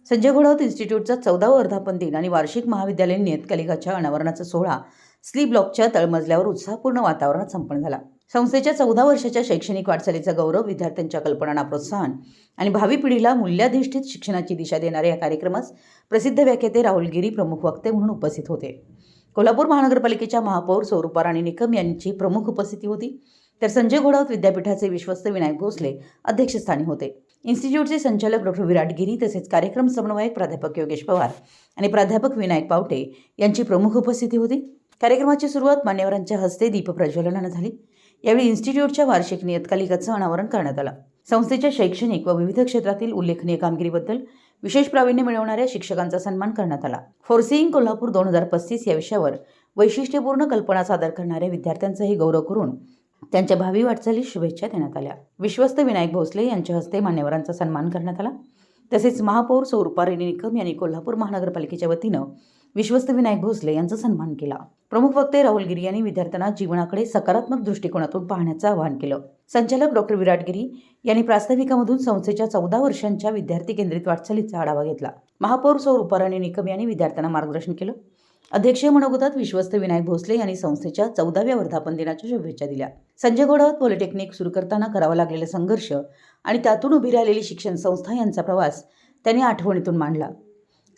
संजय घोडावत इन्स्टिट्यूटचा 14वा वर्धापन दिन आणि वार्षिक महाविद्यालयीन नियतकालिकाच्या अनावरणाचा सोहळा स्ली ब्लॉकच्या तळमजल्यावर उत्साहपूर्ण वातावरणात संपन्न झाला. संस्थेच्या 14 वर्षाच्या शैक्षणिक वाटचालीचा गौरव, विद्यार्थ्यांच्या कल्पनांना प्रोत्साहन आणि भावी पिढीला मूल्याधिष्ठित शिक्षणाची दिशा देणाऱ्या या कार्यक्रमास प्रसिद्ध व्याख्याते राहुल गिरी प्रमुख वक्ते म्हणून उपस्थित होते. कोल्हापूर महानगरपालिकेच्या महापौर स्वरूपा राणी निकम यांची प्रमुख उपस्थिती होती, तर संजय घोडावत विद्यापीठाचे विश्वस्त विनायक भोसले अध्यक्षस्थानी होते. इन्स्टिट्यूटचे संचालक डॉक्टर विराट गिरी तसेच कार्यक्रम समन्वयक प्राध्यापक योगेश पवार आणि प्राध्यापक विनायक पावटे यांची प्रमुख उपस्थिती होती. कार्यक्रमाची सुरुवात मान्यवरांच्या हस्ते दीपप्रज्वलनाने झाली. यावेळी इन्स्टिट्यूटच्या वार्षिक नियतकालिकाचं अनावरण करण्यात आलं. संस्थेच्या शैक्षणिक व विविध क्षेत्रातील उल्लेखनीय कामगिरीबद्दल विशेष प्रावीण्य मिळवणाऱ्या शिक्षकांचा सन्मान करण्यात आला. फोरसीइंग कोल्हापूर 2035 या विषयावर वैशिष्ट्यपूर्ण कल्पना सादर करणाऱ्या विद्यार्थ्यांचाही गौरव करून त्यांच्या भावी वाटचालीस शुभेच्छा देण्यात आल्या. विश्वस्त विनायक भोसले यांच्या हस्ते मान्यवरांचा सन्मान करण्यात आला. तसेच महापौर स्वरूपा राणी निकम यांनी कोल्हापूर महानगरपालिकेच्या वतीनं विश्वस्त विनायक भोसले यांचा सन्मान केला. प्रमुख वक्ते राहुल गिरी यांनी विद्यार्थ्यांना जीवनाकडे सकारात्मक दृष्टिकोनातून पाहण्याचं आवाहन केलं. संचालक डॉक्टर विराट गिरी यांनी प्रास्ताविकामधून संस्थेच्या 14 वर्षांच्या विद्यार्थी केंद्रित वाटचालीचा आढावा घेतला. महापौर स्वरूपा राणी निकम यांनी विद्यार्थ्यांना मार्गदर्शन केलं. अध्यक्षीय मनोगतात विश्वस्त विनायक भोसले यांनी संस्थेच्या 14व्या वर्धापन दिनाच्या शुभेच्छा दिल्या. संजय घोडावत पॉलिटेक्निक सुरू करताना करावा लागलेला संघर्ष आणि त्यातून उभी राहिलेली शिक्षण संस्था यांचा प्रवास त्यांनी आठवणीतून मांडला.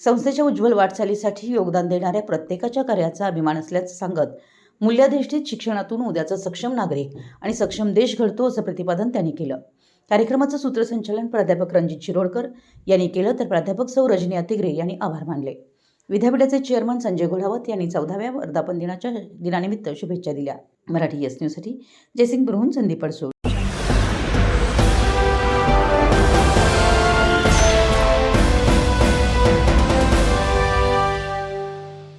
संस्थेच्या उज्ज्वल वाटचालीसाठी योगदान देणाऱ्या प्रत्येकाच्या कार्याचा अभिमान असल्याचं सांगत मूल्याधिष्ठित शिक्षणातून उद्याचा सक्षम नागरिक आणि सक्षम देश घडतो असं प्रतिपादन त्यांनी केलं. कार्यक्रमाचं सूत्रसंचालन प्राध्यापक रणजित शिरोडकर यांनी केलं, तर प्राध्यापक सौ रजनी अतिग्रे यांनी आभार मानले. विद्यापीठाचे चेअरमन संजय घोडावत यांनी 14व्या वर्धापन दिनानिमित्त शुभेच्छा दिल्या. मराठी एस न्यूजसाठी जयसिंग ब्रुहून संदीप अडसूळ.